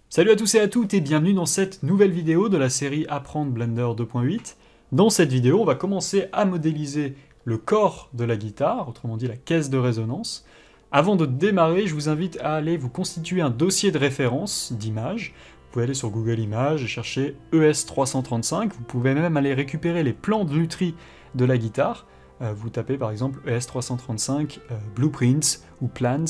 Salut à tous et à toutes et bienvenue dans cette nouvelle vidéo de la série Apprendre Blender 2.8. Dans cette vidéo, on va commencer à modéliser le corps de la guitare, autrement dit la caisse de résonance. Avant de démarrer, je vous invite à aller vous constituer un dossier de référence d'images. Vous pouvez aller sur Google Images et chercher ES335. Vous pouvez même aller récupérer les plans de lutherie de la guitare. Vous tapez par exemple ES335 Blueprints ou Plans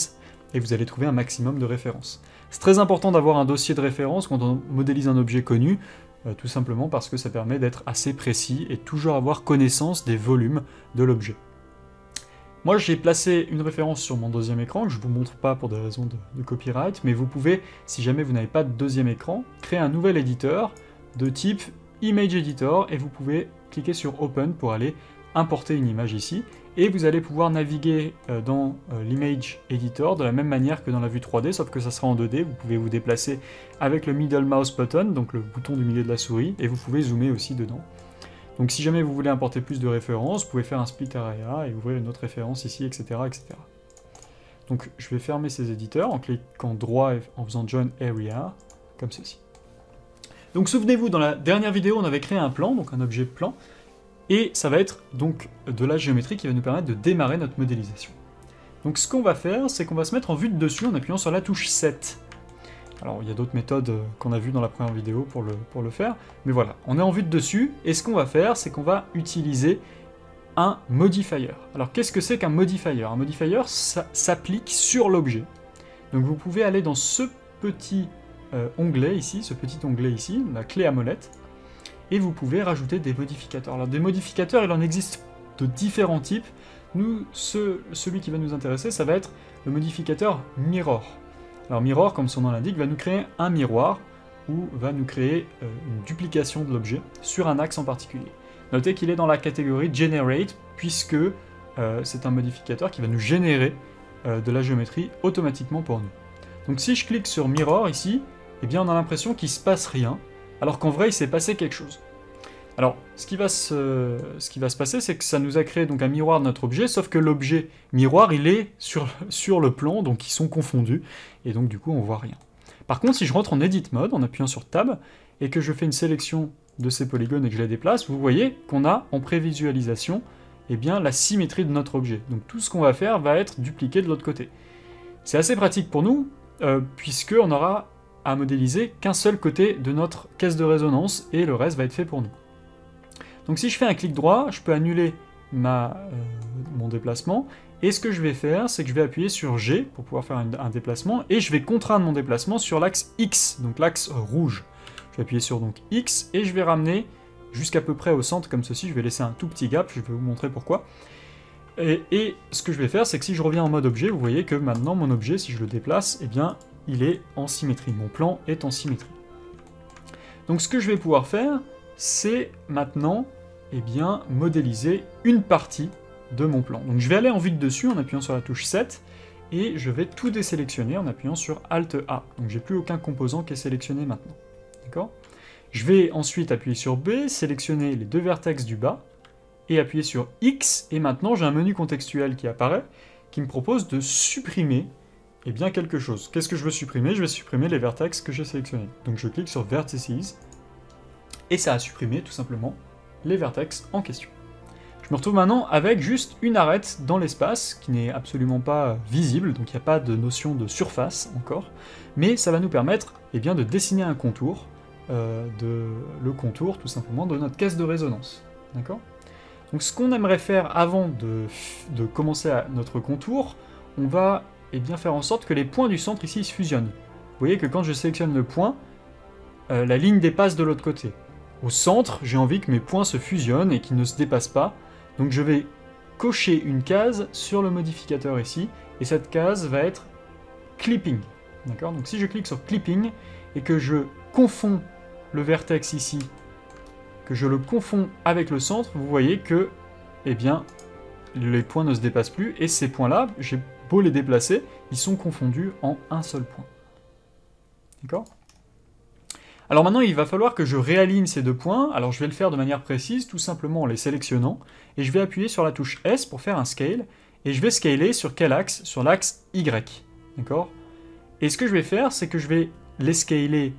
et vous allez trouver un maximum de références. C'est très important d'avoir un dossier de référence quand on modélise un objet connu, tout simplement parce que ça permet d'être assez précis et toujours avoir connaissance des volumes de l'objet. Moi j'ai placé une référence sur mon deuxième écran, que je ne vous montre pas pour des raisons de copyright, mais vous pouvez, si jamais vous n'avez pas de deuxième écran, créer un nouvel éditeur de type Image Editor, et vous pouvez cliquer sur Open pour aller importer une image ici, et vous allez pouvoir naviguer dans l'Image Editor de la même manière que dans la vue 3D, sauf que ça sera en 2D, vous pouvez vous déplacer avec le middle mouse button, donc le bouton du milieu de la souris, et vous pouvez zoomer aussi dedans. Donc si jamais vous voulez importer plus de références, vous pouvez faire un split area et ouvrir une autre référence ici, etc., etc. Donc je vais fermer ces éditeurs en cliquant droit et en faisant Join Area, comme ceci. Donc souvenez-vous, dans la dernière vidéo, on avait créé un plan, donc un objet plan, et ça va être donc de la géométrie qui va nous permettre de démarrer notre modélisation. Donc ce qu'on va faire, c'est qu'on va se mettre en vue de dessus en appuyant sur la touche 7. Alors il y a d'autres méthodes qu'on a vues dans la première vidéo pour le faire, mais voilà, on est en vue de dessus, et ce qu'on va faire, c'est qu'on va utiliser un modifier. Alors qu'est-ce que c'est qu'un modifier? Un modifier, ça s'applique sur l'objet. Donc vous pouvez aller dans ce petit onglet ici, la clé à molette, et vous pouvez rajouter des modificateurs. Alors des modificateurs, il en existe de différents types. Nous, celui qui va nous intéresser, ça va être le modificateur Mirror. Alors Mirror, comme son nom l'indique, va nous créer un miroir ou va nous créer une duplication de l'objet sur un axe en particulier. Notez qu'il est dans la catégorie Generate, puisque c'est un modificateur qui va nous générer de la géométrie automatiquement pour nous. Donc si je clique sur Mirror ici, eh bien on a l'impression qu'il ne se passe rien, alors qu'en vrai il s'est passé quelque chose. Alors, ce qui va se passer, c'est que ça nous a créé donc un miroir de notre objet, sauf que l'objet miroir, il est sur le plan, donc ils sont confondus, et donc du coup, on voit rien. Par contre, si je rentre en Edit Mode, en appuyant sur Tab, et que je fais une sélection de ces polygones et que je les déplace, vous voyez qu'on a en prévisualisation eh bien, la symétrie de notre objet. Donc tout ce qu'on va faire va être dupliqué de l'autre côté. C'est assez pratique pour nous, puisqu'on n'aura à modéliser qu'un seul côté de notre caisse de résonance, et le reste va être fait pour nous. Donc si je fais un clic droit, je peux annuler mon déplacement, et ce que je vais faire, c'est que je vais appuyer sur G pour pouvoir faire un déplacement, et je vais contraindre mon déplacement sur l'axe X, donc l'axe rouge. Je vais appuyer sur donc X, et je vais ramener jusqu'à peu près au centre, comme ceci. Je vais laisser un tout petit gap, je vais vous montrer pourquoi. Et ce que je vais faire, c'est que si je reviens en mode objet, vous voyez que maintenant mon objet, si je le déplace, eh bien, il est en symétrie. Mon plan est en symétrie. Donc ce que je vais pouvoir faire, c'est maintenant eh bien, modéliser une partie de mon plan. Donc je vais aller en vue de dessus en appuyant sur la touche 7, et je vais tout désélectionner en appuyant sur Alt A. Donc j'ai plus aucun composant qui est sélectionné maintenant. D'accord ? Je vais ensuite appuyer sur B, sélectionner les deux vertex du bas, et appuyer sur X, et maintenant j'ai un menu contextuel qui apparaît, qui me propose de supprimer eh bien, quelque chose. Qu'est-ce que je veux supprimer? Je vais supprimer les vertex que j'ai sélectionnés. Donc je clique sur Vertices, et ça a supprimé tout simplement les vertex en question. Je me retrouve maintenant avec juste une arête dans l'espace, qui n'est absolument pas visible, donc il n'y a pas de notion de surface encore, mais ça va nous permettre eh bien, de dessiner un contour, le contour tout simplement de notre caisse de résonance. D'accord ? Donc ce qu'on aimerait faire avant de commencer notre contour, on va eh bien, faire en sorte que les points du centre ici se fusionnent. Vous voyez que quand je sélectionne le point, la ligne dépasse de l'autre côté. Au centre, j'ai envie que mes points se fusionnent et qu'ils ne se dépassent pas, donc je vais cocher une case sur le modificateur ici, et cette case va être Clipping. D'accord ? Donc si je clique sur Clipping, et que je confonds le vertex ici, que je le confonds avec le centre, vous voyez que eh bien, les points ne se dépassent plus, et ces points-là, j'ai beau les déplacer, ils sont confondus en un seul point. D'accord ? Alors maintenant, il va falloir que je réaligne ces deux points. Alors je vais le faire de manière précise, tout simplement en les sélectionnant, et je vais appuyer sur la touche S pour faire un scale, et je vais scaler sur quel axe? Sur l'axe Y. d'accord? Et ce que je vais faire, c'est que je vais les scaler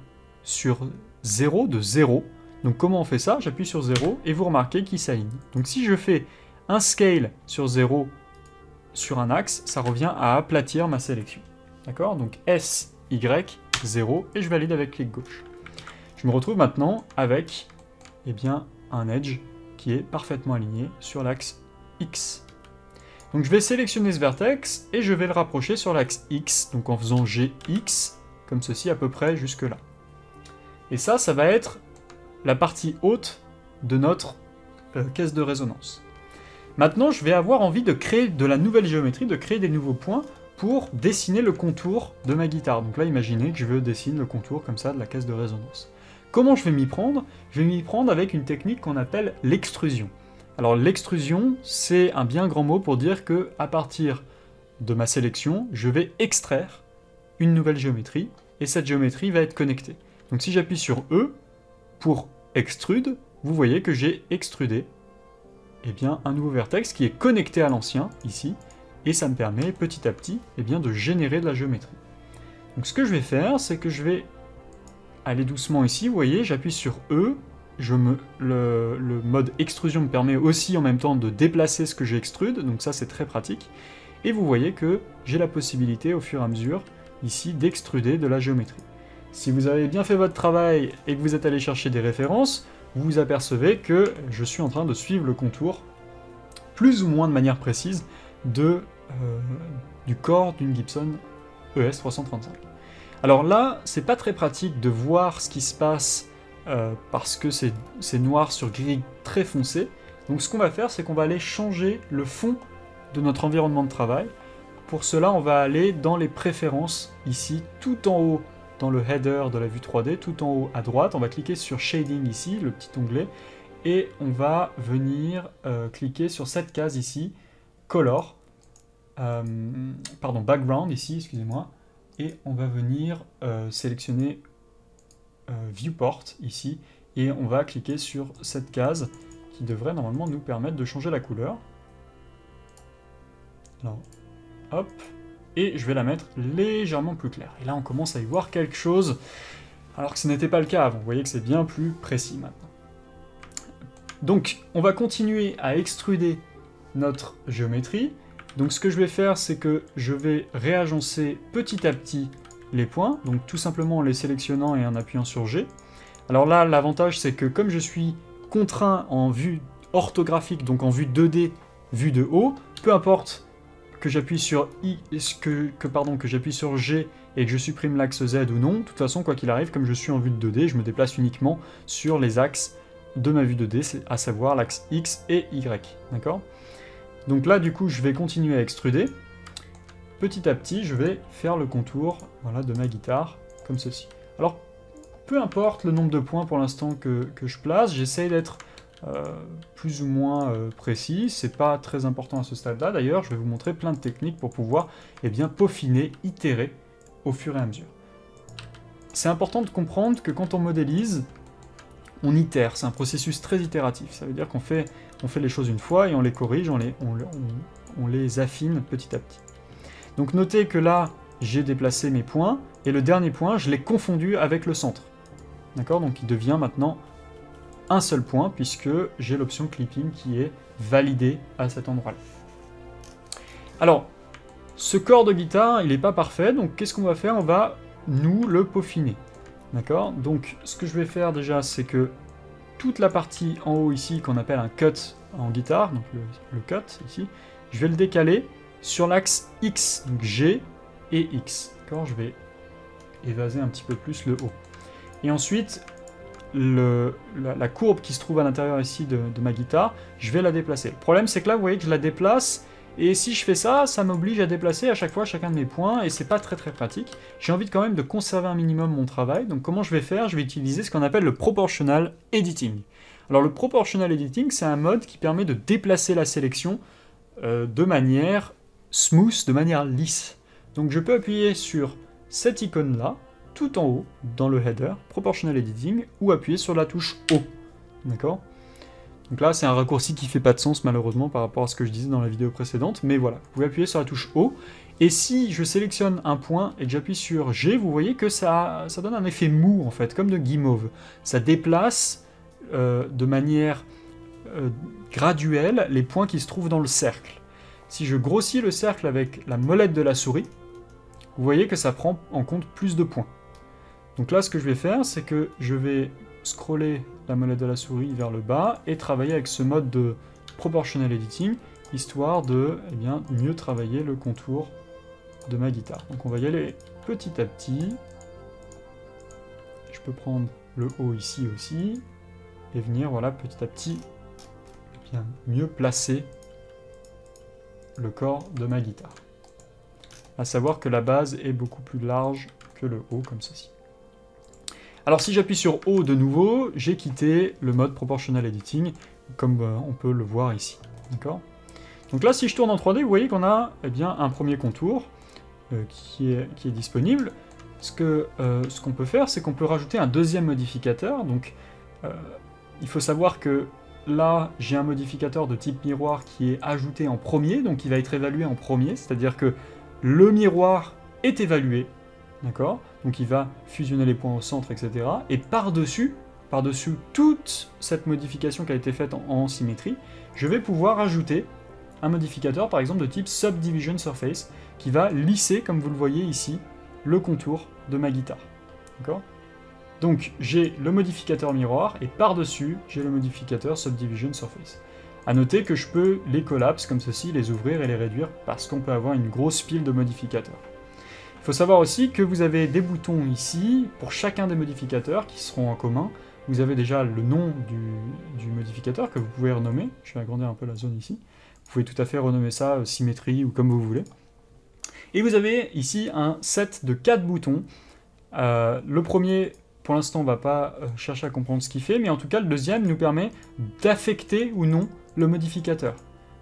sur 0 de 0. Donc comment on fait ça? J'appuie sur 0 et vous remarquez qu'ils s'alignent. Donc si je fais un scale sur 0 sur un axe, ça revient à aplatir ma sélection. D'accord? Donc S, Y, 0, et je valide avec clic gauche. Je me retrouve maintenant avec eh bien, un edge qui est parfaitement aligné sur l'axe X. Donc je vais sélectionner ce vertex et je vais le rapprocher sur l'axe X, donc en faisant GX, comme ceci à peu près jusque là. Et ça va être la partie haute de notre caisse de résonance. Maintenant, je vais avoir envie de créer de la nouvelle géométrie, de créer des nouveaux points pour dessiner le contour de ma guitare. Donc là, imaginez que je veux dessiner le contour comme ça de la caisse de résonance. Comment je vais m'y prendre? Je vais m'y prendre avec une technique qu'on appelle l'extrusion. Alors l'extrusion, c'est un bien grand mot pour dire que à partir de ma sélection, je vais extraire une nouvelle géométrie, et cette géométrie va être connectée. Donc si j'appuie sur E pour extrude, vous voyez que j'ai extrudé eh bien, un nouveau vertex qui est connecté à l'ancien, ici, et ça me permet petit à petit eh bien, de générer de la géométrie. Donc ce que je vais faire, c'est que je vais aller doucement ici, vous voyez, j'appuie sur E, le mode extrusion me permet aussi en même temps de déplacer ce que j'extrude, donc ça c'est très pratique, et vous voyez que j'ai la possibilité au fur et à mesure, ici, d'extruder de la géométrie. Si vous avez bien fait votre travail et que vous êtes allé chercher des références, vous vous apercevez que je suis en train de suivre le contour, plus ou moins de manière précise, du corps d'une Gibson ES335. Alors là, c'est pas très pratique de voir ce qui se passe parce que c'est noir sur gris très foncé. Donc ce qu'on va faire, c'est qu'on va aller changer le fond de notre environnement de travail. Pour cela, on va aller dans les préférences, ici, tout en haut, dans le header de la vue 3D, tout en haut à droite, on va cliquer sur Shading ici, le petit onglet, et on va venir cliquer sur cette case ici, Color, Background ici, excusez-moi, et on va venir sélectionner Viewport ici, et on va cliquer sur cette case qui devrait normalement nous permettre de changer la couleur. Alors, hop, et je vais la mettre légèrement plus claire. Et là, on commence à y voir quelque chose, alors que ce n'était pas le cas avant. Vous voyez que c'est bien plus précis maintenant. Donc, on va continuer à extruder notre géométrie. Donc, ce que je vais faire, c'est que je vais réagencer petit à petit les points, donc tout simplement en les sélectionnant et en appuyant sur G. Alors là, l'avantage, c'est que comme je suis contraint en vue orthographique, donc en vue 2D, vue de haut, peu importe que j'appuie sur que j'appuie sur G et que je supprime l'axe Z ou non, de toute façon, quoi qu'il arrive, comme je suis en vue de 2D, je me déplace uniquement sur les axes de ma vue 2D, à savoir l'axe X et Y, d'accord? Donc là, du coup, je vais continuer à extruder. Petit à petit, je vais faire le contour, voilà, de ma guitare, comme ceci. Alors, peu importe le nombre de points pour l'instant que je place, j'essaye d'être plus ou moins précis, c'est pas très important à ce stade-là. D'ailleurs, je vais vous montrer plein de techniques pour pouvoir bien, peaufiner, itérer au fur et à mesure. C'est important de comprendre que quand on modélise, on itère, c'est un processus très itératif. Ça veut dire qu'on fait les choses une fois et on les corrige, on les affine petit à petit. Donc notez que là, j'ai déplacé mes points, et le dernier point, je l'ai confondu avec le centre. D'accord? Donc il devient maintenant un seul point, puisque j'ai l'option clipping qui est validée à cet endroit-là. Alors, ce corps de guitare, il n'est pas parfait, donc qu'est-ce qu'on va faire? On va, nous, le peaufiner. D'accord? Donc, ce que je vais faire déjà, c'est que toute la partie en haut ici, qu'on appelle un cut en guitare, donc le cut ici, je vais le décaler sur l'axe X, donc G et X. D'accord? Je vais évaser un petit peu plus le haut. Et ensuite, la courbe qui se trouve à l'intérieur ici de ma guitare, je vais la déplacer. Le problème, c'est que là, vous voyez que je la déplace, et si je fais ça, ça m'oblige à déplacer à chaque fois chacun de mes points, et c'est pas très pratique. J'ai envie quand même de conserver un minimum mon travail, donc comment je vais faire? Je vais utiliser ce qu'on appelle le Proportional Editing. Alors le Proportional Editing, c'est un mode qui permet de déplacer la sélection de manière smooth, de manière lisse. Donc je peux appuyer sur cette icône-là, tout en haut, dans le header, Proportional Editing, ou appuyer sur la touche O. D'accord? Donc là, c'est un raccourci qui fait pas de sens, malheureusement, par rapport à ce que je disais dans la vidéo précédente, mais voilà, vous pouvez appuyer sur la touche O, Et si je sélectionne un point et que j'appuie sur G, vous voyez que ça donne un effet mou, en fait, comme de guimauve. Ça déplace de manière graduelle les points qui se trouvent dans le cercle. Si je grossis le cercle avec la molette de la souris, vous voyez que ça prend en compte plus de points. Donc là, ce que je vais faire, c'est que je vais scroller la molette de la souris vers le bas et travailler avec ce mode de proportional editing, histoire de mieux travailler le contour de ma guitare. Donc on va y aller petit à petit. Je peux prendre le haut ici aussi, et venir voilà, petit à petit mieux placer le corps de ma guitare. À savoir que la base est beaucoup plus large que le haut, comme ceci. Alors si j'appuie sur O de nouveau, j'ai quitté le mode Proportional Editing, comme on peut le voir ici. D'accord ? Donc là, si je tourne en 3D, vous voyez qu'on a un premier contour qui est disponible. Ce qu'on peut faire, c'est qu'on peut rajouter un deuxième modificateur. Donc il faut savoir que là, j'ai un modificateur de type miroir qui est ajouté en premier, donc il va être évalué en premier, c'est-à-dire que le miroir est évalué, d'accord ? Donc il va fusionner les points au centre, etc. Et par-dessus toute cette modification qui a été faite en symétrie, je vais pouvoir ajouter un modificateur, par exemple, de type Subdivision Surface, qui va lisser, comme vous le voyez ici, le contour de ma guitare. D'accord ? Donc j'ai le modificateur miroir, et par-dessus, j'ai le modificateur Subdivision Surface. A noter que je peux les collapse comme ceci, les ouvrir et les réduire, parce qu'on peut avoir une grosse pile de modificateurs. Il faut savoir aussi que vous avez des boutons ici, pour chacun des modificateurs, qui seront en commun. Vous avez déjà le nom du modificateur, que vous pouvez renommer. Je vais agrandir un peu la zone ici. Vous pouvez tout à fait renommer ça symétrie ou comme vous voulez. Et vous avez ici un set de 4 boutons. Le premier, pour l'instant, on ne va pas chercher à comprendre ce qu'il fait, mais en tout cas, le deuxième nous permet d'affecter ou non le modificateur,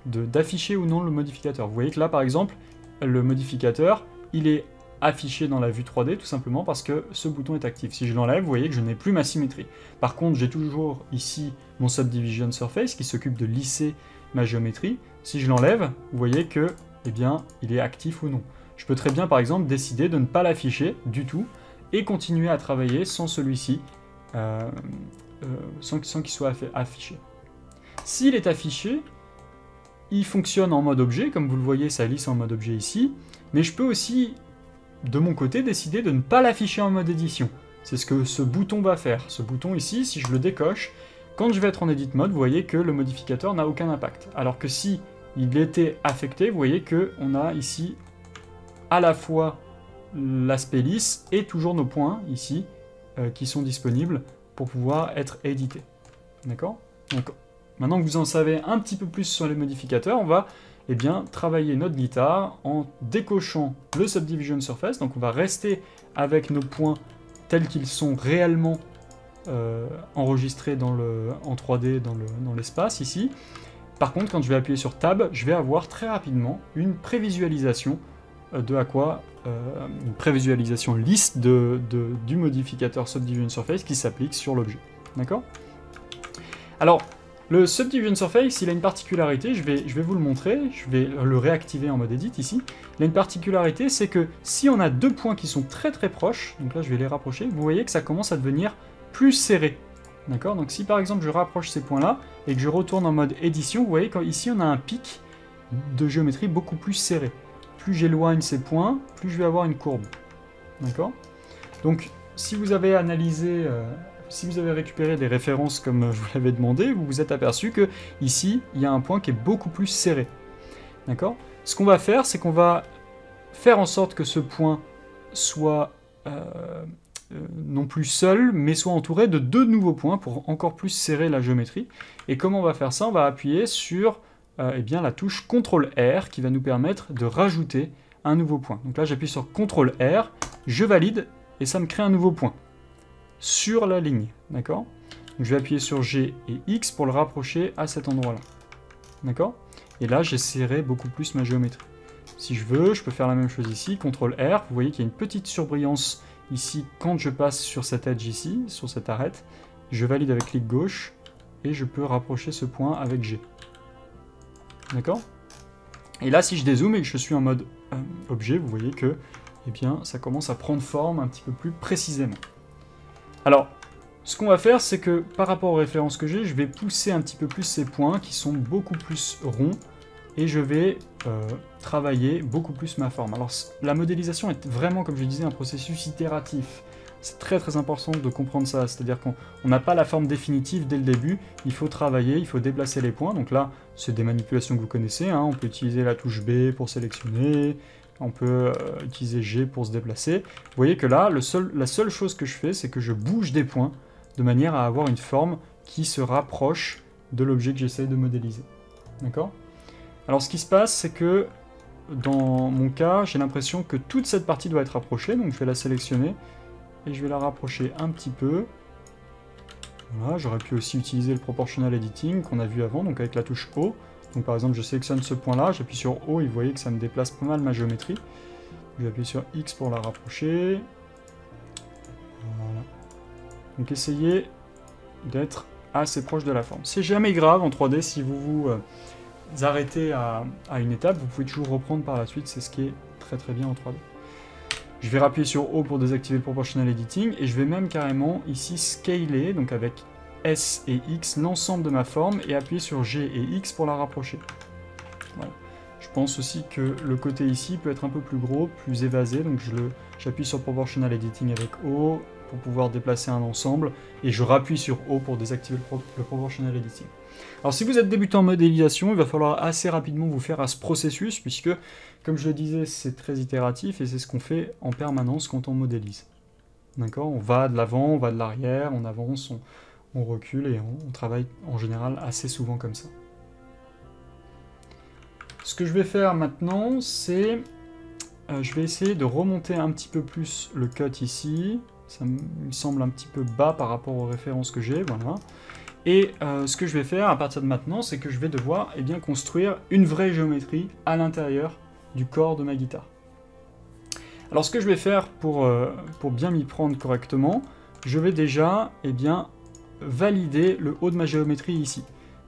d'afficher ou non le modificateur. Vous voyez que là, par exemple, le modificateur, il est affiché dans la vue 3D, tout simplement parce que ce bouton est actif. Si je l'enlève, vous voyez que je n'ai plus ma symétrie. Par contre, j'ai toujours ici mon Subdivision Surface qui s'occupe de lisser ma géométrie. Si je l'enlève, vous voyez que, il est actif ou non. Je peux très bien, par exemple, décider de ne pas l'afficher du tout et continuer à travailler sans celui-ci, sans qu'il soit affiché. S'il est affiché, il fonctionne en mode objet, comme vous le voyez, ça lisse en mode objet ici, mais je peux aussi, de mon côté, décider de ne pas l'afficher en mode édition. C'est ce que ce bouton va faire. Ce bouton ici, si je le décoche, quand je vais être en Edit Mode, vous voyez que le modificateur n'a aucun impact. Alors que si il était affecté, vous voyez qu'on a ici à la fois l'aspect lisse et toujours nos points ici qui sont disponibles pour pouvoir être édités. D'accord ? Donc maintenant que vous en savez un petit peu plus sur les modificateurs, on va travailler notre guitare en décochant le Subdivision Surface. Donc on va rester avec nos points tels qu'ils sont réellement enregistrés en 3D dans l'espace ici. Par contre, quand je vais appuyer sur Tab, je vais avoir très rapidement une prévisualisation une prévisualisation lisse du modificateur Subdivision Surface qui s'applique sur l'objet. D'accord ? Alors, le Subdivision Surface, il a une particularité, je vais vous le montrer, je vais le réactiver en mode Edit ici. Il a une particularité, c'est que si on a deux points qui sont très très proches, donc là je vais les rapprocher, vous voyez que ça commence à devenir plus serré. D'accord ? Donc si par exemple je rapproche ces points-là et que je retourne en mode édition, vous voyez qu'ici on a un pic de géométrie beaucoup plus serré. Plus j'éloigne ces points, plus je vais avoir une courbe. D'accord ? Donc si vous avez analysé, si vous avez récupéré des références comme je vous l'avais demandé, vous vous êtes aperçu que ici il y a un point qui est beaucoup plus serré. D'accord ? Ce qu'on va faire, c'est qu'on va faire en sorte que ce point soit non plus seul, mais soit entouré de deux nouveaux points pour encore plus serrer la géométrie. Et comment on va faire ça ? On va appuyer sur la touche CTRL-R qui va nous permettre de rajouter un nouveau point. Donc là, j'appuie sur CTRL-R, je valide, et ça me crée un nouveau point sur la ligne. D'accord ? Donc je vais appuyer sur G et X pour le rapprocher à cet endroit-là. D'accord ? Et là, j'ai serré beaucoup plus ma géométrie. Si je veux, je peux faire la même chose ici, CTRL-R, vous voyez qu'il y a une petite surbrillance ici quand je passe sur cet edge ici, sur cette arête. Je valide avec clic gauche, et je peux rapprocher ce point avec G. D'accord ? Et là, si je dézoome et que je suis en mode objet, vous voyez que eh bien, ça commence à prendre forme un petit peu plus précisément. Alors, ce qu'on va faire, c'est que par rapport aux références que j'ai, je vais pousser un petit peu plus ces points qui sont beaucoup plus ronds et je vais travailler beaucoup plus ma forme. Alors, la modélisation est vraiment, comme je disais, un processus itératif. C'est très très important de comprendre ça, c'est-à-dire qu'on n'a pas la forme définitive dès le début, il faut travailler, il faut déplacer les points. Donc là, c'est des manipulations que vous connaissez, hein. On peut utiliser la touche B pour sélectionner, on peut utiliser G pour se déplacer. Vous voyez que là, la seule chose que je fais, c'est que je bouge des points de manière à avoir une forme qui se rapproche de l'objet que j'essaye de modéliser. D'accord ? Alors ce qui se passe, c'est que dans mon cas, j'ai l'impression que toute cette partie doit être rapprochée, donc je vais la sélectionner et je vais la rapprocher un petit peu. Voilà, j'aurais pu aussi utiliser le proportional editing qu'on a vu avant, donc avec la touche O. Donc par exemple, je sélectionne ce point-là, j'appuie sur O et vous voyez que ça me déplace pas mal ma géométrie. Je vais appuyer sur X pour la rapprocher. Voilà. Donc essayez d'être assez proche de la forme. C'est jamais grave en 3D si vous vous arrêtez à une étape, vous pouvez toujours reprendre par la suite, c'est ce qui est très très bien en 3D. Je vais appuyer sur O pour désactiver le proportional editing et je vais même carrément ici scaler, donc avec S et X, l'ensemble de ma forme et appuyer sur G et X pour la rapprocher. Voilà. Je pense aussi que le côté ici peut être un peu plus gros, plus évasé, donc j'appuie sur proportional editing avec O pour pouvoir déplacer un ensemble et je rappuie sur O pour désactiver le proportional editing. Alors si vous êtes débutant en modélisation, il va falloir assez rapidement vous faire à ce processus puisque, comme je le disais, c'est très itératif et c'est ce qu'on fait en permanence quand on modélise. D'accord ? On va de l'avant, on va de l'arrière, on avance, on recule et on travaille en général assez souvent comme ça. Ce que je vais faire maintenant, c'est... je vais essayer de remonter un petit peu plus le cut ici. Ça me semble un petit peu bas par rapport aux références que j'ai, voilà. Et ce que je vais faire à partir de maintenant, c'est que je vais devoir construire une vraie géométrie à l'intérieur du corps de ma guitare. Alors ce que je vais faire pour bien m'y prendre correctement, je vais déjà valider le haut de ma géométrie ici.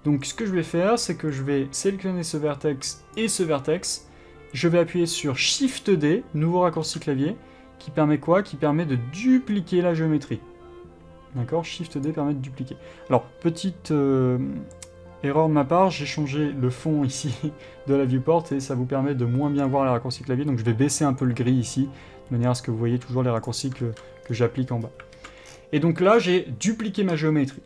Donc ce que je vais faire, c'est que je vais sélectionner ce vertex et ce vertex, je vais appuyer sur Shift D, nouveau raccourci clavier, qui permet quoi? Qui permet de dupliquer la géométrie. D'accord? Shift D permet de dupliquer. Alors, petite erreur de ma part, j'ai changé le fond ici de la viewport et ça vous permet de moins bien voir les raccourcis clavier, donc je vais baisser un peu le gris ici, de manière à ce que vous voyez toujours les raccourcis que j'applique en bas. Et donc là, j'ai dupliqué ma géométrie.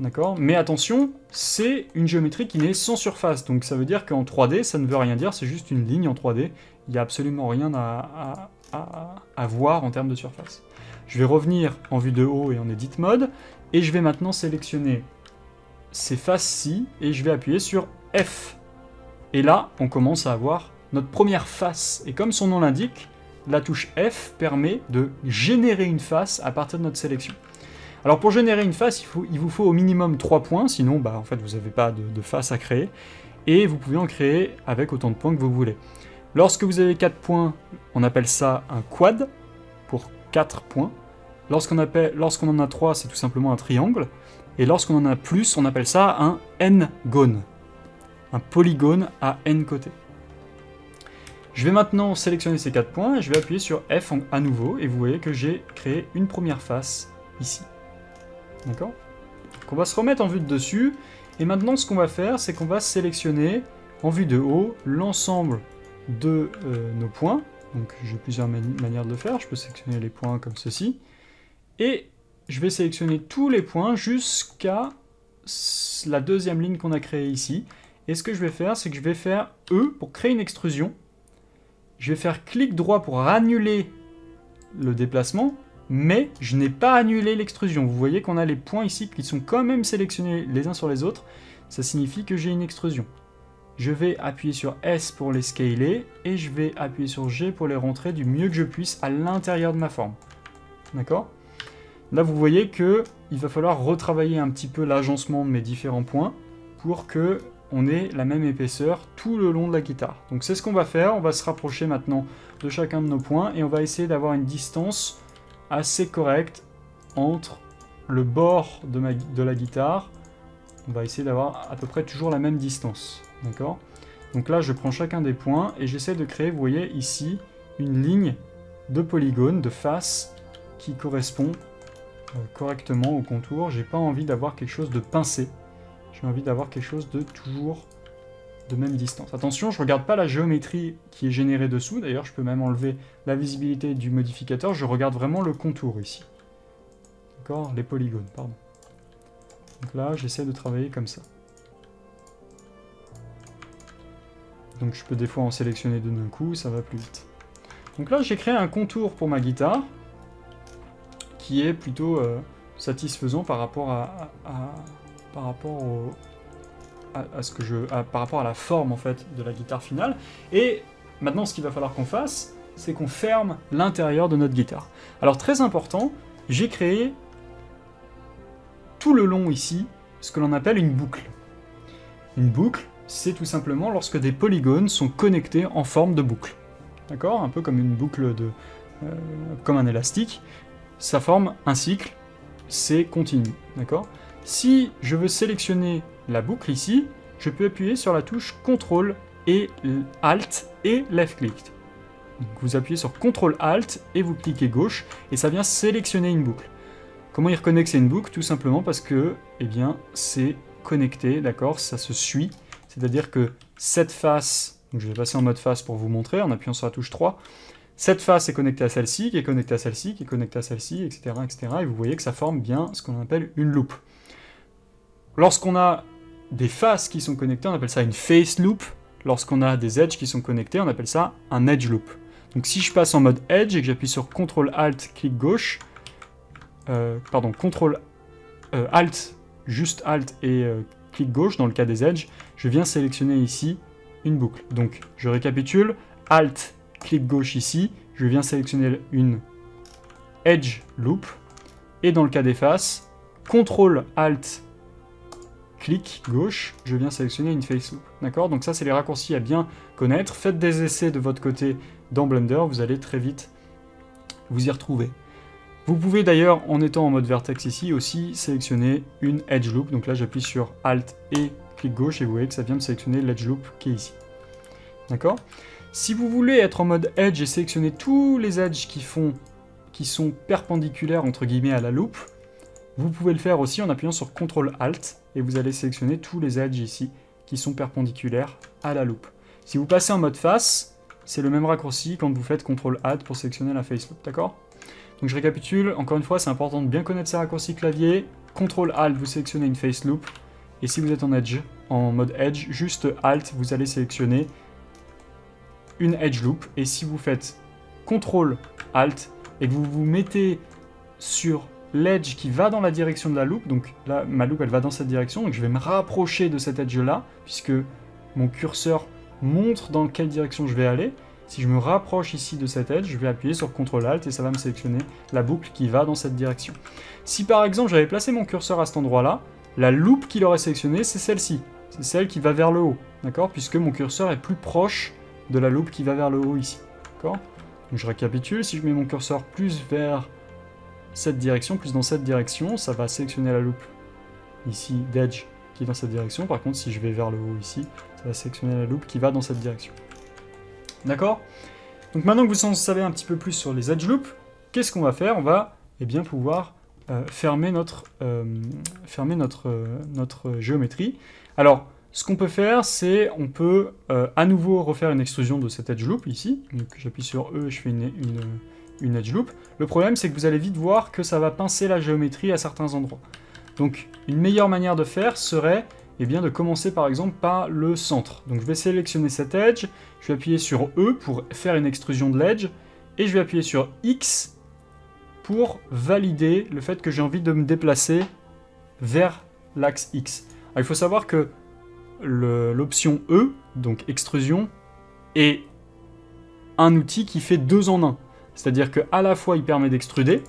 D'accord? Mais attention, c'est une géométrie qui n'est sans surface, donc ça veut dire qu'en 3D, ça ne veut rien dire, c'est juste une ligne en 3D, il n'y a absolument rien à voir en termes de surface. Je vais revenir en vue de haut et en edit mode, et je vais maintenant sélectionner ces faces-ci, et je vais appuyer sur F. Et là, on commence à avoir notre première face, et comme son nom l'indique, la touche F permet de générer une face à partir de notre sélection. Alors pour générer une face, il vous faut au minimum 3 points, sinon en fait, vous n'avez pas de face à créer, et vous pouvez en créer avec autant de points que vous voulez. Lorsque vous avez 4 points, on appelle ça un quad, pour 4 points. Lorsqu'on en a 3, c'est tout simplement un triangle, et lorsqu'on en a plus, on appelle ça un n-gone, un polygone à n côtés. Je vais maintenant sélectionner ces 4 points, et je vais appuyer sur F à nouveau, et vous voyez que j'ai créé une première face ici. D'accord? Donc on va se remettre en vue de dessus, et maintenant ce qu'on va faire, c'est qu'on va sélectionner en vue de haut l'ensemble de nos points. Donc j'ai plusieurs manières de le faire, je peux sélectionner les points comme ceci, et je vais sélectionner tous les points jusqu'à la deuxième ligne qu'on a créée ici. Et ce que je vais faire, c'est que je vais faire E pour créer une extrusion, je vais faire clic droit pour annuler le déplacement, mais je n'ai pas annulé l'extrusion. Vous voyez qu'on a les points ici qui sont quand même sélectionnés les uns sur les autres, ça signifie que j'ai une extrusion. Je vais appuyer sur S pour les scaler, et je vais appuyer sur G pour les rentrer du mieux que je puisse à l'intérieur de ma forme. D'accord? Là, vous voyez qu'il va falloir retravailler un petit peu l'agencement de mes différents points pour qu'on ait la même épaisseur tout le long de la guitare. Donc c'est ce qu'on va faire, on va se rapprocher maintenant de chacun de nos points, et on va essayer d'avoir une distance assez correcte entre le bord de la guitare. On va essayer d'avoir à peu près toujours la même distance. D'accord? Donc là, je prends chacun des points et j'essaie de créer, vous voyez ici, une ligne de polygone, de face, qui correspond correctement au contour. J'ai pas envie d'avoir quelque chose de pincé. J'ai envie d'avoir quelque chose de toujours de même distance. Attention, je regarde pas la géométrie qui est générée dessous. D'ailleurs, je peux même enlever la visibilité du modificateur. Je regarde vraiment le contour ici. D'accord? Les polygones, pardon. Donc là, j'essaie de travailler comme ça. Donc je peux des fois en sélectionner deux d'un coup, ça va plus vite. Donc là, j'ai créé un contour pour ma guitare qui est plutôt satisfaisant par rapport par rapport à la forme en fait de la guitare finale. Et maintenant, ce qu'il va falloir qu'on fasse, c'est qu'on ferme l'intérieur de notre guitare. Alors très important, j'ai créé tout le long ici ce que l'on appelle une boucle. Une boucle, c'est tout simplement lorsque des polygones sont connectés en forme de boucle. D'accord? Un peu comme une boucle comme un élastique. Ça forme un cycle, c'est continu. D'accord? Si je veux sélectionner la boucle ici, je peux appuyer sur la touche CTRL et ALT et left click. Donc vous appuyez sur CTRL ALT et vous cliquez gauche et ça vient sélectionner une boucle. Comment il reconnaît que c'est une boucle? Tout simplement parce que, eh bien, c'est connecté, d'accord? Ça se suit. C'est-à-dire que cette face, donc je vais passer en mode face pour vous montrer en appuyant sur la touche 3, cette face est connectée à celle-ci, qui est connectée à celle-ci, qui est connectée à celle-ci, etc., etc. Et vous voyez que ça forme bien ce qu'on appelle une loupe. Lorsqu'on a des faces qui sont connectées, on appelle ça une face loop. Lorsqu'on a des edges qui sont connectés, on appelle ça un edge loop. Donc si je passe en mode edge et que j'appuie sur CTRL ALT, clic gauche, CTRL ALT, juste ALT et clic gauche dans le cas des edges, je viens sélectionner ici une boucle. Donc je récapitule, ALT, clic gauche ici, je viens sélectionner une edge loop, et dans le cas des faces, CTRL ALT, clic gauche, je viens sélectionner une face loop. D'accord? Donc ça, c'est les raccourcis à bien connaître. Faites des essais de votre côté dans Blender, vous allez très vite vous y retrouver. Vous pouvez d'ailleurs, en étant en mode vertex ici, aussi sélectionner une edge loop. Donc là, j'appuie sur Alt et clic gauche et vous voyez que ça vient de sélectionner l'edge loop qui est ici. D'accord? Si vous voulez être en mode edge et sélectionner tous les edges qui sont perpendiculaires entre guillemets à la loupe, vous pouvez le faire aussi en appuyant sur CTRL ALT et vous allez sélectionner tous les edges ici qui sont perpendiculaires à la loupe. Si vous passez en mode face, c'est le même raccourci quand vous faites CTRL ALT pour sélectionner la face loop, d'accord? Donc je récapitule, encore une fois, c'est important de bien connaître ces raccourcis clavier. CTRL ALT, vous sélectionnez une face loop, et si vous êtes en mode edge, juste ALT, vous allez sélectionner une edge loop, et si vous faites CTRL ALT et que vous vous mettez sur l'edge qui va dans la direction de la loupe, donc là ma loupe elle va dans cette direction, donc je vais me rapprocher de cet edge là, puisque mon curseur montre dans quelle direction je vais aller. Si je me rapproche ici de cet edge, je vais appuyer sur CTRL ALT et ça va me sélectionner la boucle qui va dans cette direction. Si par exemple j'avais placé mon curseur à cet endroit là, la loupe qu'il aurait sélectionnée c'est celle-ci, c'est celle qui va vers le haut, d'accord, puisque mon curseur est plus proche de la loupe qui va vers le haut ici, d'accord. Donc je récapitule, si je mets mon curseur plus vers cette direction, plus dans cette direction, ça va sélectionner la loupe ici d'edge qui est dans cette direction. Par contre, si je vais vers le haut ici, ça va sélectionner la loupe qui va dans cette direction. D'accord? Donc maintenant que vous en savez un petit peu plus sur les edge loops, qu'est-ce qu'on va faire? On va bien pouvoir fermer notre géométrie. Alors, ce qu'on peut faire, c'est on peut à nouveau refaire une extrusion de cette edge loop ici. Donc j'appuie sur E, je fais une edge loop. Le problème, c'est que vous allez vite voir que ça va pincer la géométrie à certains endroits. Donc, une meilleure manière de faire serait de commencer par exemple par le centre. Donc je vais sélectionner cet edge, je vais appuyer sur E pour faire une extrusion de l'edge, et je vais appuyer sur X pour valider le fait que j'ai envie de me déplacer vers l'axe X. Alors, il faut savoir que l'option E, donc extrusion, est un outil qui fait 2 en 1. C'est-à-dire qu'à la fois il permet d'extruder,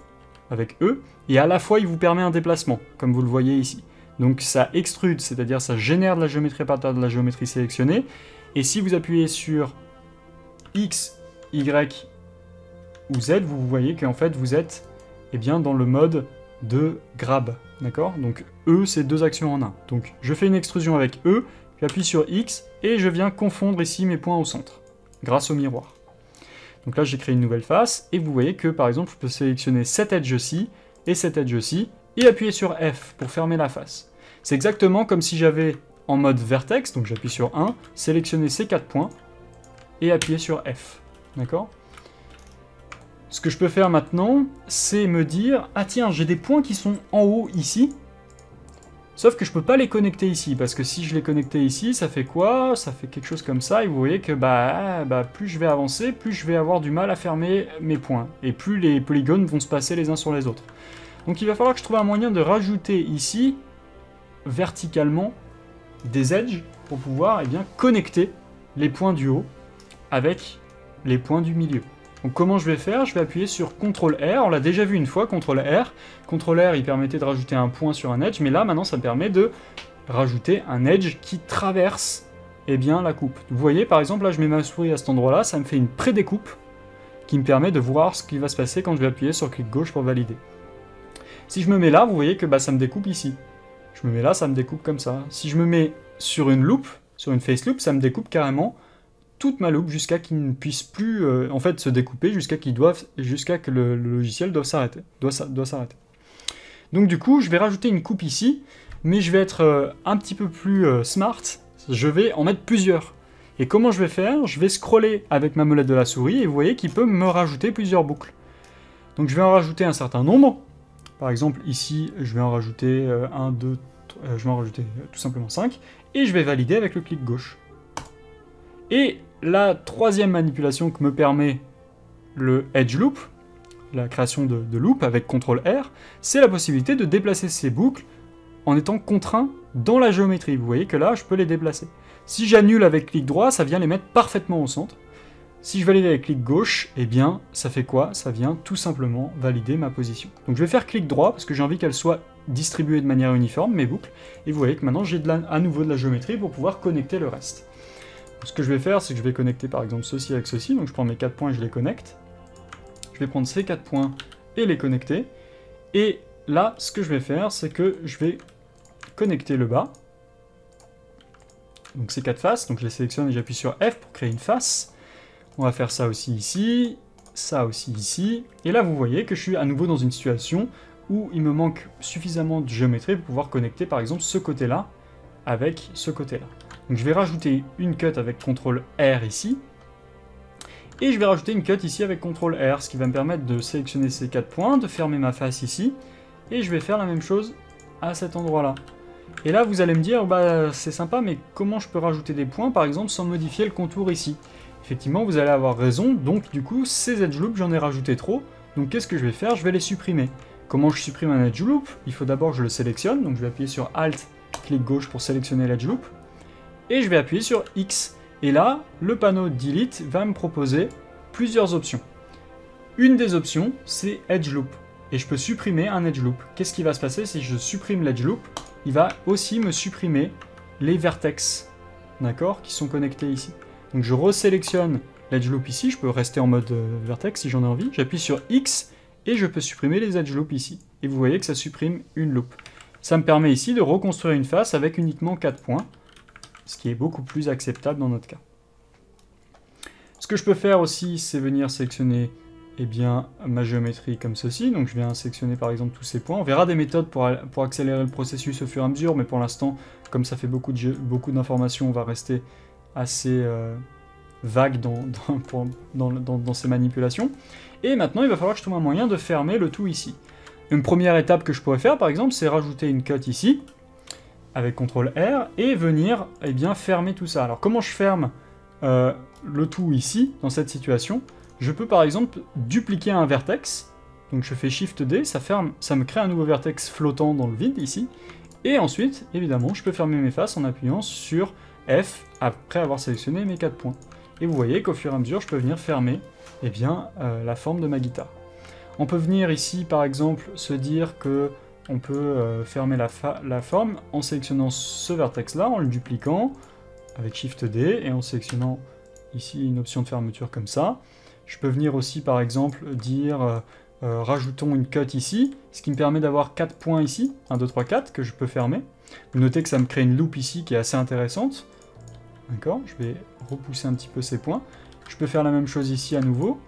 avec E, et à la fois il vous permet un déplacement, comme vous le voyez ici. Donc ça extrude, c'est-à-dire ça génère de la géométrie à partir de la géométrie sélectionnée, et si vous appuyez sur X, Y ou Z, vous voyez qu'en fait vous êtes dans le mode de grab, d'accord? Donc E, c'est 2 actions en 1. Donc je fais une extrusion avec E, j'appuie sur X, et je viens confondre ici mes points au centre, grâce au miroir. Donc là, j'ai créé une nouvelle face, et vous voyez que, par exemple, je peux sélectionner cet edge-ci, et cet edge-ci, et appuyer sur F pour fermer la face. C'est exactement comme si j'avais, en mode vertex, donc j'appuie sur 1, sélectionner ces 4 points, et appuyer sur F. D'accord ? Ce que je peux faire maintenant, c'est me dire, ah tiens, j'ai des points qui sont en haut ici, sauf que je peux pas les connecter ici, parce que si je les connectais ici, ça fait quoi? Ça fait quelque chose comme ça, et vous voyez que plus je vais avancer, plus je vais avoir du mal à fermer mes points, et plus les polygones vont se passer les uns sur les autres. Donc il va falloir que je trouve un moyen de rajouter ici, verticalement, des edges, pour pouvoir connecter les points du haut avec les points du milieu. Donc comment je vais faire? Je vais appuyer sur CTRL-R, on l'a déjà vu une fois, CTRL-R. CTRL-R, il permettait de rajouter un point sur un edge, mais là, maintenant, ça me permet de rajouter un edge qui traverse la coupe. Vous voyez, par exemple, là, je mets ma souris à cet endroit-là, ça me fait une pré-découpe qui me permet de voir ce qui va se passer quand je vais appuyer sur clic gauche pour valider. Si je me mets là, vous voyez que ça me découpe ici. Je me mets là, ça me découpe comme ça. Si je me mets sur une loupe, sur une face loop, ça me découpe carrément toute ma loupe jusqu'à qu'il ne puisse plus se découper, jusqu'à que le logiciel doive s'arrêter. Donc du coup, je vais rajouter une coupe ici, mais je vais être un petit peu plus smart, je vais en mettre plusieurs. Et comment je vais faire? Je vais scroller avec ma molette de la souris, et vous voyez qu'il peut me rajouter plusieurs boucles. Donc je vais en rajouter un certain nombre. Par exemple, ici, je vais en rajouter 1, 2, 3, je vais en rajouter tout simplement 5, et je vais valider avec le clic gauche. Et la troisième manipulation que me permet le edge loop, la création de loop avec CTRL-R, c'est la possibilité de déplacer ces boucles en étant contraint dans la géométrie. Vous voyez que là, je peux les déplacer. Si j'annule avec clic droit, ça vient les mettre parfaitement au centre. Si je valide avec clic gauche, ça fait quoi? Ça vient tout simplement valider ma position. Donc je vais faire clic droit parce que j'ai envie qu'elles soient distribuées de manière uniforme, mes boucles. Et vous voyez que maintenant, j'ai à nouveau de la géométrie pour pouvoir connecter le reste. Ce que je vais faire, c'est que je vais connecter par exemple ceci avec ceci, donc je prends mes 4 points et je les connecte. Je vais prendre ces 4 points et les connecter. Et là, ce que je vais faire, c'est que je vais connecter le bas. Donc ces 4 faces, donc je les sélectionne et j'appuie sur F pour créer une face. On va faire ça aussi ici, ça aussi ici. Et là, vous voyez que je suis à nouveau dans une situation où il me manque suffisamment de géométrie pour pouvoir connecter par exemple ce côté-là avec ce côté-là. Donc je vais rajouter une cut avec CTRL-R ici, et je vais rajouter une cut ici avec CTRL-R, ce qui va me permettre de sélectionner ces 4 points, de fermer ma face ici, et je vais faire la même chose à cet endroit-là. Et là, vous allez me dire, c'est sympa, mais comment je peux rajouter des points, par exemple, sans modifier le contour ici? Effectivement, vous allez avoir raison, donc du coup, ces edge loops, j'en ai rajouté trop, donc qu'est-ce que je vais faire? Je vais les supprimer. Comment je supprime un edge loop? Il faut d'abord que je le sélectionne, donc je vais appuyer sur Alt, clic gauche pour sélectionner l'edge loop, et je vais appuyer sur X. Et là, le panneau Delete va me proposer plusieurs options. Une des options, c'est Edge Loop. Et je peux supprimer un Edge Loop. Qu'est-ce qui va se passer si je supprime l'Edge Loop? Il va aussi me supprimer les vertex, d'accord, qui sont connectés ici. Donc je resélectionne l'Edge Loop ici, je peux rester en mode vertex si j'en ai envie. J'appuie sur X et je peux supprimer les Edge Loop ici. Et vous voyez que ça supprime une loop. Ça me permet ici de reconstruire une face avec uniquement 4 points. Ce qui est beaucoup plus acceptable dans notre cas. Ce que je peux faire aussi, c'est venir sélectionner ma géométrie comme ceci. Donc je viens sélectionner par exemple tous ces points. On verra des méthodes pour accélérer le processus au fur et à mesure, mais pour l'instant, comme ça fait beaucoup d'informations, on va rester assez vague dans ces manipulations. Et maintenant, il va falloir que je trouve un moyen de fermer le tout ici. Une première étape que je pourrais faire, par exemple, c'est rajouter une cut ici, avec CTRL-R, et venir fermer tout ça. Alors comment je ferme le tout ici, dans cette situation? Je peux par exemple dupliquer un vertex, donc je fais Shift-D, ça me crée un nouveau vertex flottant dans le vide ici, et ensuite, évidemment, je peux fermer mes faces en appuyant sur F, après avoir sélectionné mes 4 points. Et vous voyez qu'au fur et à mesure, je peux venir fermer la forme de ma guitare. On peut venir ici, par exemple, se dire que on peut fermer la forme en sélectionnant ce vertex-là, en le dupliquant, avec Shift-D, et en sélectionnant ici une option de fermeture comme ça. Je peux venir aussi, par exemple, dire rajoutons une cut ici, ce qui me permet d'avoir 4 points ici, 1, 2, 3, 4, que je peux fermer. Vous notez que ça me crée une loupe ici qui est assez intéressante. D'accord, je vais repousser un petit peu ces points. Je peux faire la même chose ici à nouveau,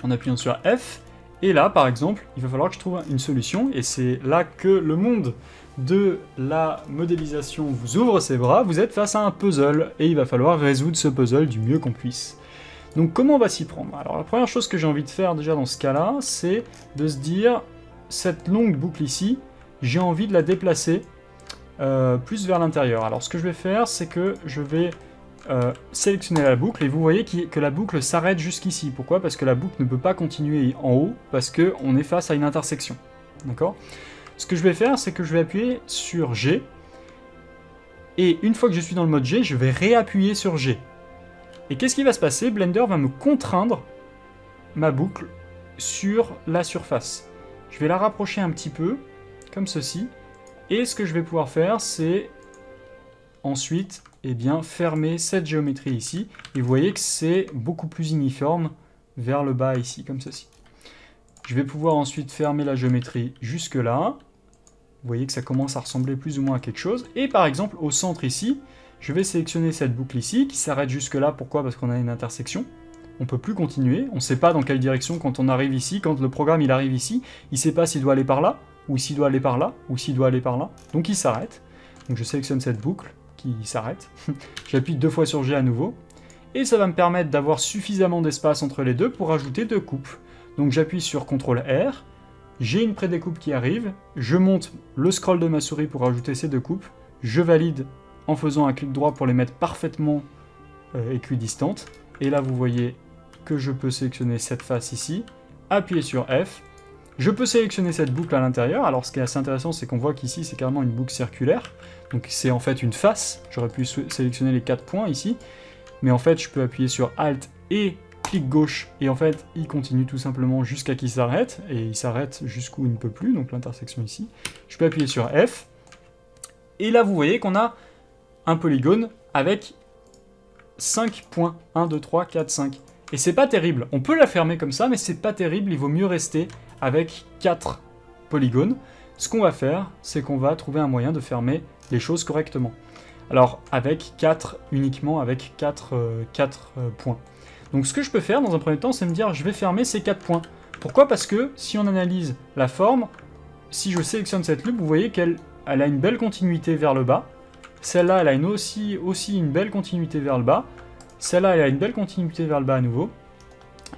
en appuyant sur F. Et là, par exemple, il va falloir que je trouve une solution, et c'est là que le monde de la modélisation vous ouvre ses bras. Vous êtes face à un puzzle, et il va falloir résoudre ce puzzle du mieux qu'on puisse. Donc comment on va s'y prendre? Alors la première chose que j'ai envie de faire déjà dans ce cas-là, c'est de se dire, cette longue boucle ici, j'ai envie de la déplacer plus vers l'intérieur. Alors ce que je vais faire, c'est que je vais sélectionner la boucle, et vous voyez que la boucle s'arrête jusqu'ici. Pourquoi? Parce que la boucle ne peut pas continuer en haut, parce qu'on est face à une intersection. D'accord? Ce que je vais faire, c'est que je vais appuyer sur G, et une fois que je suis dans le mode G, je vais réappuyer sur G. Et qu'est-ce qui va se passer? Blender va me contraindre ma boucle sur la surface. Je vais la rapprocher un petit peu, comme ceci, et ce que je vais pouvoir faire, c'est ensuite fermer cette géométrie ici, et vous voyez que c'est beaucoup plus uniforme vers le bas ici, comme ceci. Je vais pouvoir ensuite fermer la géométrie jusque là. Vous voyez que ça commence à ressembler plus ou moins à quelque chose, et par exemple au centre ici, je vais sélectionner cette boucle ici, qui s'arrête jusque là. Pourquoi? Parce qu'on a une intersection. On ne peut plus continuer, on ne sait pas dans quelle direction quand on arrive ici, quand le programme il arrive ici, il ne sait pas s'il doit aller par là, ou s'il doit aller par là, ou s'il doit aller par là, donc il s'arrête. Donc je sélectionne cette boucle, qui s'arrête, j'appuie 2 fois sur G à nouveau, et ça va me permettre d'avoir suffisamment d'espace entre les deux pour ajouter 2 coupes. Donc j'appuie sur CTRL R, j'ai une prédécoupe qui arrive, je monte le scroll de ma souris pour ajouter ces 2 coupes, je valide en faisant un clic droit pour les mettre parfaitement équidistantes, et là vous voyez que je peux sélectionner cette face ici, appuyer sur F, je peux sélectionner cette boucle à l'intérieur. Alors ce qui est assez intéressant, c'est qu'on voit qu'ici c'est carrément une boucle circulaire, donc c'est en fait une face. J'aurais pu sélectionner les 4 points ici, mais en fait je peux appuyer sur Alt et clic gauche, et en fait il continue tout simplement jusqu'à qu'il s'arrête, et il s'arrête jusqu'où il ne peut plus, donc l'intersection ici. Je peux appuyer sur F, et là vous voyez qu'on a un polygone avec 5 points, 1, 2, 3, 4, 5. Et c'est pas terrible, on peut la fermer comme ça, mais c'est pas terrible, il vaut mieux rester avec 4 polygones. Ce qu'on va faire, c'est qu'on va trouver un moyen de fermer les choses correctement. Alors, uniquement avec 4 points. Donc ce que je peux faire dans un premier temps, c'est me dire, je vais fermer ces 4 points. Pourquoi? Parce que si on analyse la forme, si je sélectionne cette loupe, vous voyez qu'elle a une belle continuité vers le bas. Celle-là, elle a aussi une belle continuité vers le bas. Celle-là, elle a une belle continuité vers le bas à nouveau.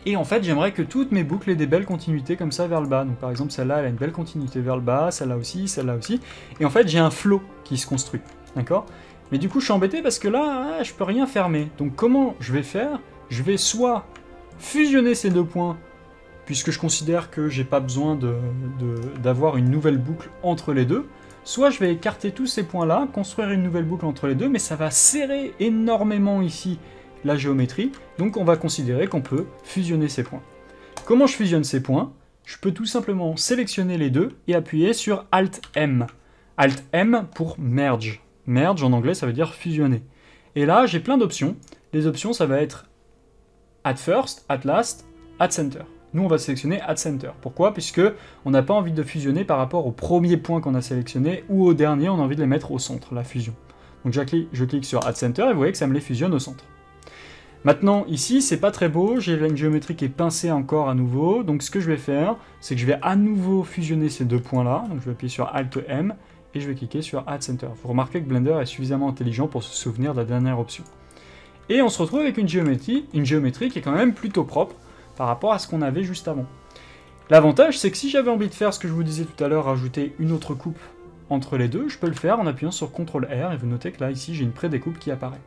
Et en fait, j'aimerais que toutes mes boucles aient des belles continuités comme ça vers le bas. Donc par exemple, celle-là, elle a une belle continuité vers le bas, celle-là aussi, celle-là aussi. Et en fait, j'ai un flow qui se construit. D'accord? Mais du coup, je suis embêté parce que là, je peux rien fermer. Donc comment je vais faire? Je vais soit fusionner ces 2 points, puisque je considère que j'ai pas besoin d'avoir une nouvelle boucle entre les deux. Soit je vais écarter tous ces points-là, construire une nouvelle boucle entre les deux, mais ça va serrer énormément ici la géométrie, donc on va considérer qu'on peut fusionner ces points. Comment je fusionne ces points? Je peux tout simplement sélectionner les deux et appuyer sur Alt-M. Alt-M pour Merge. Merge en anglais ça veut dire fusionner. Et là j'ai plein d'options. Les options ça va être Add First, Add Last, Add Center. Nous on va sélectionner Add Center. Pourquoi? Puisque on n'a pas envie de fusionner par rapport au premier point qu'on a sélectionné ou au dernier, on a envie de les mettre au centre, la fusion. Donc je clique sur Add Center et vous voyez que ça me les fusionne au centre. Maintenant, ici, c'est pas très beau, j'ai une géométrie qui est pincée encore à nouveau, donc ce que je vais faire, c'est que je vais à nouveau fusionner ces 2 points-là, donc je vais appuyer sur Alt-M, et je vais cliquer sur Add Center. Vous remarquez que Blender est suffisamment intelligent pour se souvenir de la dernière option. Et on se retrouve avec une géométrie qui est quand même plutôt propre par rapport à ce qu'on avait juste avant. L'avantage, c'est que si j'avais envie de faire ce que je vous disais tout à l'heure, rajouter une autre coupe entre les deux, je peux le faire en appuyant sur CTRL-R, et vous notez que là, ici, j'ai une prédécoupe qui apparaît.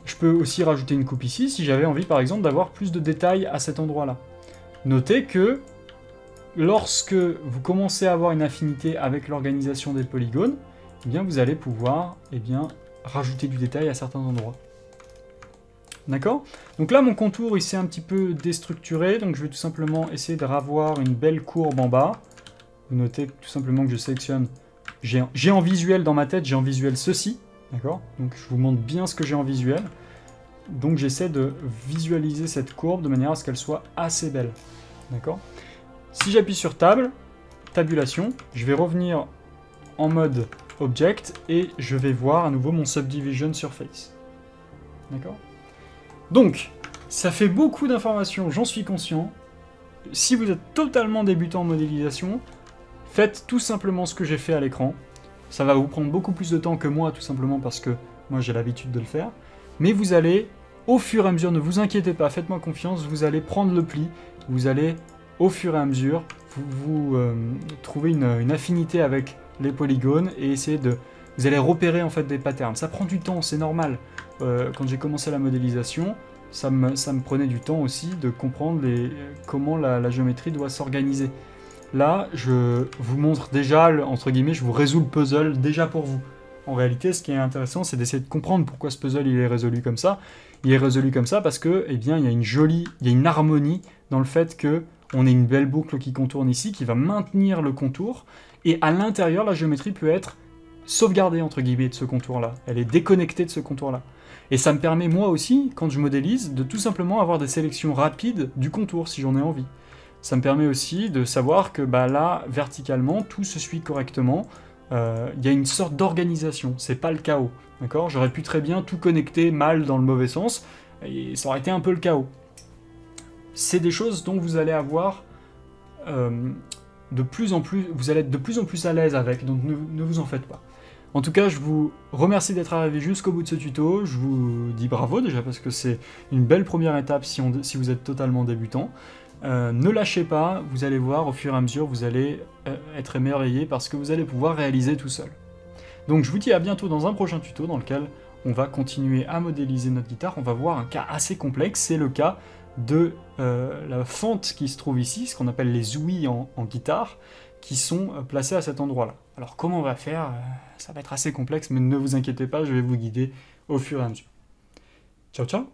Je peux aussi rajouter une coupe ici, si j'avais envie, par exemple, d'avoir plus de détails à cet endroit-là. Notez que, lorsque vous commencez à avoir une affinité avec l'organisation des polygones, eh bien, vous allez pouvoir rajouter du détail à certains endroits. D'accord? Donc là, mon contour, il s'est un petit peu déstructuré, donc je vais tout simplement essayer de ravoir une belle courbe en bas. Vous notez tout simplement que je sélectionne... J'ai en visuel dans ma tête, j'ai en visuel ceci. D'accord? Donc je vous montre bien ce que j'ai en visuel. Donc j'essaie de visualiser cette courbe de manière à ce qu'elle soit assez belle. D'accord? Si j'appuie sur Table, Tabulation, je vais revenir en mode Object et je vais voir à nouveau mon Subdivision Surface. D'accord? Donc, ça fait beaucoup d'informations, j'en suis conscient. Si vous êtes totalement débutant en modélisation, faites tout simplement ce que j'ai fait à l'écran. Ça va vous prendre beaucoup plus de temps que moi, tout simplement parce que moi j'ai l'habitude de le faire. Mais vous allez, au fur et à mesure, ne vous inquiétez pas, faites-moi confiance, vous allez prendre le pli, vous allez, au fur et à mesure, vous trouver une affinité avec les polygones et essayer de... Vous allez repérer en fait des patterns. Ça prend du temps, c'est normal. Quand j'ai commencé la modélisation, ça me prenait du temps aussi de comprendre comment la géométrie doit s'organiser. Là, je vous montre déjà, entre guillemets, je vous résous le puzzle déjà pour vous. En réalité, ce qui est intéressant, c'est d'essayer de comprendre pourquoi ce puzzle il est résolu comme ça. Il est résolu comme ça parce que, eh bien, il y a une harmonie dans le fait que on ait une belle boucle qui contourne ici, qui va maintenir le contour, et à l'intérieur, la géométrie peut être sauvegardée, entre guillemets, de ce contour-là. Elle est déconnectée de ce contour-là. Et ça me permet, moi aussi, quand je modélise, de tout simplement avoir des sélections rapides du contour, si j'en ai envie. Ça me permet aussi de savoir que bah, là, verticalement, tout se suit correctement. Y a une sorte d'organisation, c'est pas le chaos. D'accord? J'aurais pu très bien tout connecter mal dans le mauvais sens, et ça aurait été un peu le chaos. C'est des choses dont vous allez avoir de plus en plus, vous allez être de plus en plus à l'aise avec, donc ne vous en faites pas. En tout cas, je vous remercie d'être arrivé jusqu'au bout de ce tuto, je vous dis bravo déjà parce que c'est une belle première étape si vous êtes totalement débutant. Ne lâchez pas, vous allez voir, au fur et à mesure, vous allez être émerveillé parce que vous allez pouvoir réaliser tout seul. Donc je vous dis à bientôt dans un prochain tuto dans lequel on va continuer à modéliser notre guitare. On va voir un cas assez complexe, c'est le cas de la fente qui se trouve ici, ce qu'on appelle les ouïes en guitare, qui sont placées à cet endroit-là. Alors comment on va faire? Ça va être assez complexe, mais ne vous inquiétez pas, je vais vous guider au fur et à mesure. Ciao ciao!